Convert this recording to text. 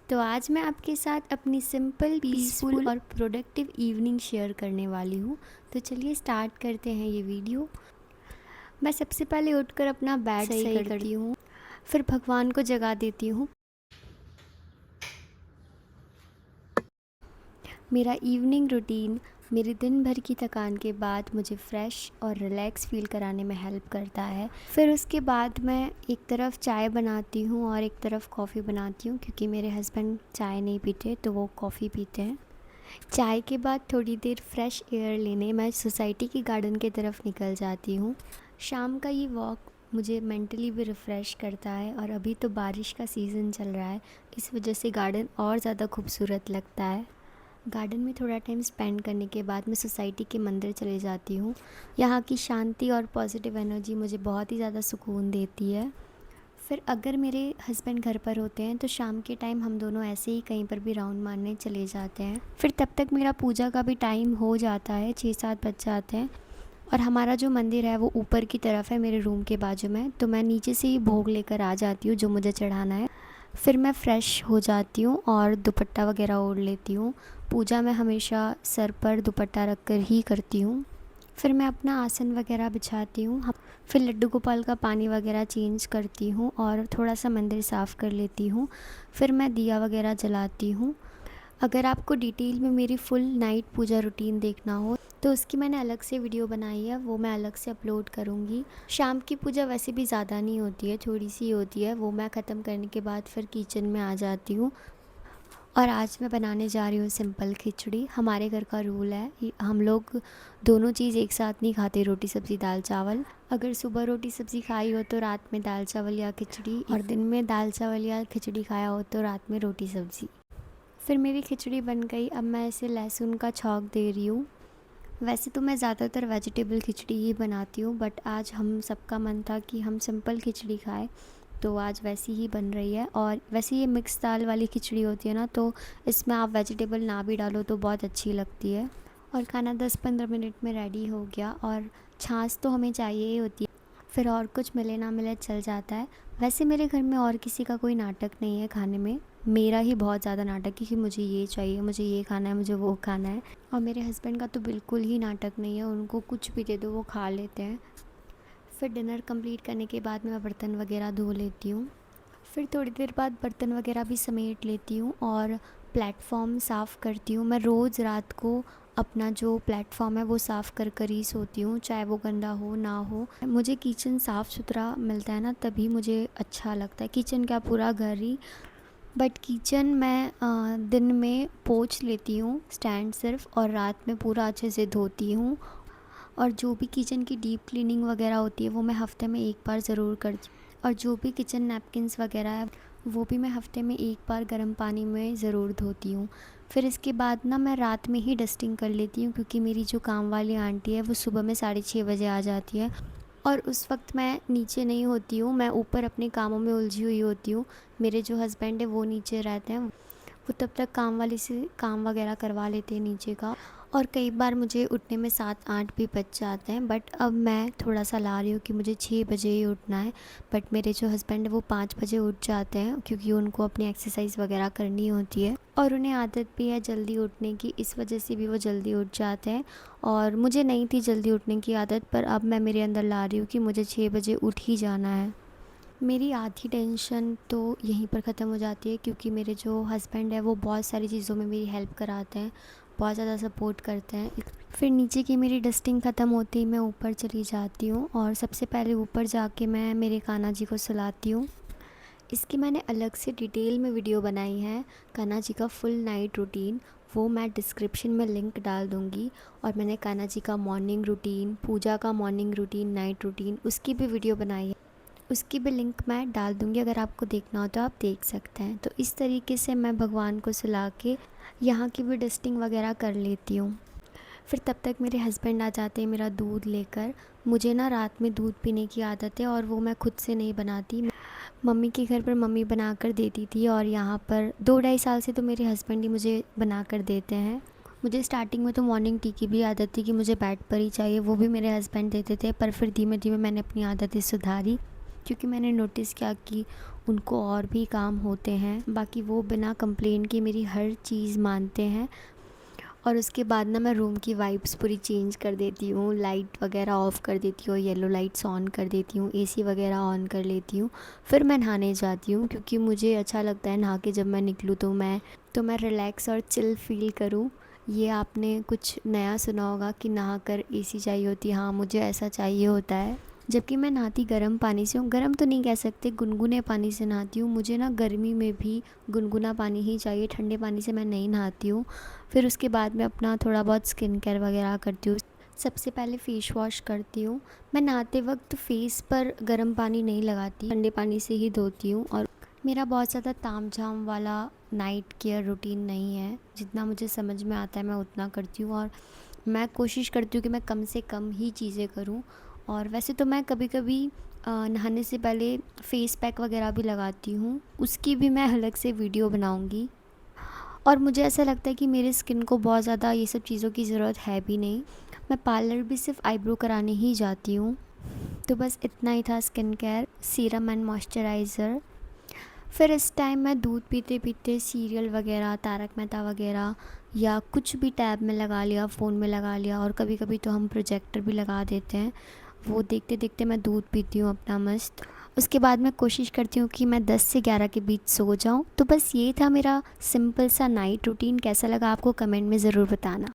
तो आज मैं आपके साथ अपनी सिंपल, पीसफुल और प्रोडक्टिव इवनिंग शेयर करने वाली हूँ। तो चलिए स्टार्ट करते हैं ये वीडियो। मैं सबसे पहले उठकर अपना बेड सही करती हूँ, फिर भगवान को जगा देती हूँ। मेरा इवनिंग रूटीन मेरे दिन भर की थकान के बाद मुझे फ़्रेश और रिलैक्स फ़ील कराने में हेल्प करता है। फिर उसके बाद मैं एक तरफ चाय बनाती हूँ और एक तरफ कॉफ़ी बनाती हूँ, क्योंकि मेरे हस्बैंड चाय नहीं पीते तो वो कॉफ़ी पीते हैं। चाय के बाद थोड़ी देर फ्रेश एयर लेने मैं सोसाइटी की गार्डन की तरफ निकल जाती हूँ। शाम का ये वॉक मुझे मेंटली भी रिफ़्रेश करता है, और अभी तो बारिश का सीज़न चल रहा है, इस वजह से गार्डन और ज़्यादा खूबसूरत लगता है। गार्डन में थोड़ा टाइम स्पेंड करने के बाद मैं सोसाइटी के मंदिर चले जाती हूँ। यहाँ की शांति और पॉजिटिव एनर्जी मुझे बहुत ही ज़्यादा सुकून देती है। फिर अगर मेरे हस्बैंड घर पर होते हैं तो शाम के टाइम हम दोनों ऐसे ही कहीं पर भी राउंड मारने चले जाते हैं। फिर तब तक मेरा पूजा का भी टाइम हो जाता है, 6-7 बज जाते हैं। और हमारा जो मंदिर है वो ऊपर की तरफ है, मेरे रूम के बाजू में, तो मैं नीचे से ही भोग लेकर आ जाती हूँ जो मुझे चढ़ाना है। फिर मैं फ़्रेश हो जाती हूँ और दुपट्टा वगैरह ओढ़ लेती हूँ। पूजा मैं हमेशा सर पर दुपट्टा रख कर ही करती हूँ। फिर मैं अपना आसन वगैरह बिछाती हूँ। फिर लड्डू गोपाल का पानी वगैरह चेंज करती हूँ और थोड़ा सा मंदिर साफ़ कर लेती हूँ। फिर मैं दिया वगैरह जलाती हूँ। अगर आपको डिटेल में मेरी फुल नाइट पूजा रूटीन देखना हो तो उसकी मैंने अलग से वीडियो बनाई है, वो मैं अलग से अपलोड करूँगी। शाम की पूजा वैसे भी ज़्यादा नहीं होती है, थोड़ी सी होती है। वो मैं ख़त्म करने के बाद फिर किचन में आ जाती हूँ। और आज मैं बनाने जा रही हूँ सिंपल खिचड़ी। हमारे घर का रूल है, हम लोग दोनों चीज़ एक साथ नहीं खाते, रोटी सब्ज़ी दाल चावल। अगर सुबह रोटी सब्ज़ी खाई हो तो रात में दाल चावल या खिचड़ी, और दिन में दाल चावल या खिचड़ी खाया हो तो रात में रोटी सब्ज़ी। फिर मेरी खिचड़ी बन गई। अब मैं इसे लहसुन का छौंक दे रही हूँ। वैसे तो मैं ज़्यादातर वेजिटेबल खिचड़ी ही बनाती हूँ, बट आज हम सबका मन था कि हम सिंपल खिचड़ी खाएं, तो आज वैसी ही बन रही है। और वैसे ये मिक्स दाल वाली खिचड़ी होती है ना, तो इसमें आप वेजिटेबल ना भी डालो तो बहुत अच्छी लगती है। और खाना 10-15 मिनट में रेडी हो गया। और छाछ तो हमें चाहिए ही होती है, फिर और कुछ मिले ना मिले चल जाता है। वैसे मेरे घर में और किसी का कोई नाटक नहीं है खाने में, मेरा ही बहुत ज़्यादा नाटक है कि मुझे ये चाहिए, मुझे ये खाना है, मुझे वो खाना है। और मेरे हस्बैंड का तो बिल्कुल ही नाटक नहीं है, उनको कुछ भी दे दो वो खा लेते हैं। फिर डिनर कंप्लीट करने के बाद मैं बर्तन वगैरह धो लेती हूँ। फिर थोड़ी देर बाद बर्तन वगैरह भी समेट लेती हूँ और प्लेटफॉर्म साफ़ करती हूँ। मैं रोज़ रात को अपना जो प्लेटफॉर्म है वो साफ़ कर कर ही सोती हूँ, चाहे वो गंदा हो ना हो। मुझे किचन साफ़ सुथरा मिलता है ना, तभी मुझे अच्छा लगता है। किचन क्या, पूरा घर ही। बट किचन मैं दिन में पोंछ लेती हूँ स्टैंड सिर्फ, और रात में पूरा अच्छे से धोती हूँ। और जो भी किचन की डीप क्लीनिंग वगैरह होती है वो मैं हफ़्ते में एक बार ज़रूर करती हूँ। और जो भी किचन नैपकिन्स वगैरह है वो भी मैं हफ़्ते में एक बार गर्म पानी में ज़रूर धोती हूँ। फिर इसके बाद ना मैं रात में ही डस्टिंग कर लेती हूँ, क्योंकि मेरी जो काम वाली आंटी है वो सुबह में 6:30 बजे आ जाती है, और उस वक्त मैं नीचे नहीं होती हूँ, मैं ऊपर अपने कामों में उलझी हुई होती हूँ। मेरे जो हस्बैंड है वो नीचे रहते हैं, वो तब तक काम वाली से काम वगैरह करवा लेते हैं नीचे का। और कई बार मुझे उठने में 7-8 भी बज जाते हैं, बट अब मैं थोड़ा सा ला रही हूँ कि मुझे 6 बजे ही उठना है। बट मेरे जो हस्बैंड है वो 5 बजे उठ जाते हैं, क्योंकि उनको अपनी एक्सरसाइज वगैरह करनी होती है और उन्हें आदत भी है जल्दी उठने की, इस वजह से भी वो जल्दी उठ जाते हैं। और मुझे नहीं थी जल्दी उठने की आदत, पर अब मैं मेरे अंदर ला रही हूँ कि मुझे 6 बजे उठ ही जाना है। मेरी आधी टेंशन तो यहीं पर ख़त्म हो जाती है, क्योंकि मेरे जो हस्बैंड है वो बहुत सारी चीज़ों में मेरी हेल्प कराते हैं, बहुत ज़्यादा सपोर्ट करते हैं। फिर नीचे की मेरी डस्टिंग ख़त्म होती ही मैं ऊपर चली जाती हूँ, और सबसे पहले ऊपर जाके मैं मेरे कान्हा जी को सुलाती हूँ। इसकी मैंने अलग से डिटेल में वीडियो बनाई है, कान्हा जी का फुल नाइट रूटीन, वो मैं डिस्क्रिप्शन में लिंक डाल दूँगी। और मैंने कान्हा जी का मॉर्निंग रूटीन, पूजा का मॉर्निंग रूटीन, नाइट रूटीन, उसकी भी वीडियो बनाई है, उसकी भी लिंक मैं डाल दूँगी, अगर आपको देखना हो तो आप देख सकते हैं। तो इस तरीके से मैं भगवान को सुला के यहाँ की भी डस्टिंग वगैरह कर लेती हूँ। फिर तब तक मेरे हस्बैंड आ जाते हैं मेरा दूध लेकर। मुझे ना रात में दूध पीने की आदत है, और वो मैं खुद से नहीं बनाती, मम्मी के घर पर मम्मी बना कर देती थी, और यहाँ पर 2-2.5 साल से तो मेरे हस्बैंड ही मुझे बना कर देते हैं। मुझे स्टार्टिंग में तो मॉर्निंग टी की भी आदत थी कि मुझे बेड पर ही चाहिए, वो भी मेरे हस्बैंड देते थे, पर फिर धीमे धीमे मैंने अपनी आदतें सुधारी क्योंकि मैंने नोटिस किया कि उनको और भी काम होते हैं, बाकी वो बिना कंप्लेन के मेरी हर चीज़ मानते हैं। और उसके बाद ना मैं रूम की वाइब्स पूरी चेंज कर देती हूँ, लाइट वगैरह ऑफ़ कर देती हूँ, येलो लाइट्स ऑन कर देती हूँ, एसी वगैरह ऑन कर लेती हूँ। फिर मैं नहाने जाती हूँ, क्योंकि मुझे अच्छा लगता है नहा के जब मैं निकलूँ तो मैं रिलैक्स और चिल फ़ील करूँ। ये आपने कुछ नया सुना होगा कि नहा कर एसी चाहिए होती है, हाँ मुझे ऐसा चाहिए होता है। जबकि मैं नहाती गर्म पानी से हूँ, गर्म तो नहीं कह सकते, गुनगुने पानी से नहाती हूँ। मुझे ना गर्मी में भी गुनगुना पानी ही चाहिए, ठंडे पानी से मैं नहीं नहाती हूँ। फिर उसके बाद मैं अपना थोड़ा बहुत स्किन केयर वगैरह करती हूँ। सबसे पहले फ़ेस वॉश करती हूँ। मैं नहाते वक्त फ़ेस पर गर्म पानी नहीं लगाती, ठंडे पानी से ही धोती हूँ। और मेरा बहुत ज़्यादा तामझाम वाला नाइट केयर रूटीन नहीं है, जितना मुझे समझ में आता है मैं उतना करती हूँ। और मैं कोशिश करती हूँ कि मैं कम से कम ही चीज़ें करूँ। और वैसे तो मैं कभी कभी नहाने से पहले फ़ेस पैक वगैरह भी लगाती हूँ, उसकी भी मैं अलग से वीडियो बनाऊँगी। और मुझे ऐसा लगता है कि मेरे स्किन को बहुत ज़्यादा ये सब चीज़ों की ज़रूरत है भी नहीं। मैं पार्लर भी सिर्फ आईब्रो कराने ही जाती हूँ। तो बस इतना ही था skin care, serum and moisturiser. फिर इस टाइम मैं दूध पीते पीते सीरियल वगैरह, तारक मेहता वगैरह या कुछ भी टैब में लगा लिया, फ़ोन में लगा लिया, और कभी कभी तो हम प्रोजेक्टर भी लगा देते हैं। वो देखते देखते मैं दूध पीती हूँ अपना मस्त। उसके बाद मैं कोशिश करती हूँ कि मैं 10 से 11 के बीच सो जाऊँ। तो बस ये था मेरा सिंपल सा नाइट रूटीन। कैसा लगा आपको कमेंट में ज़रूर बताना।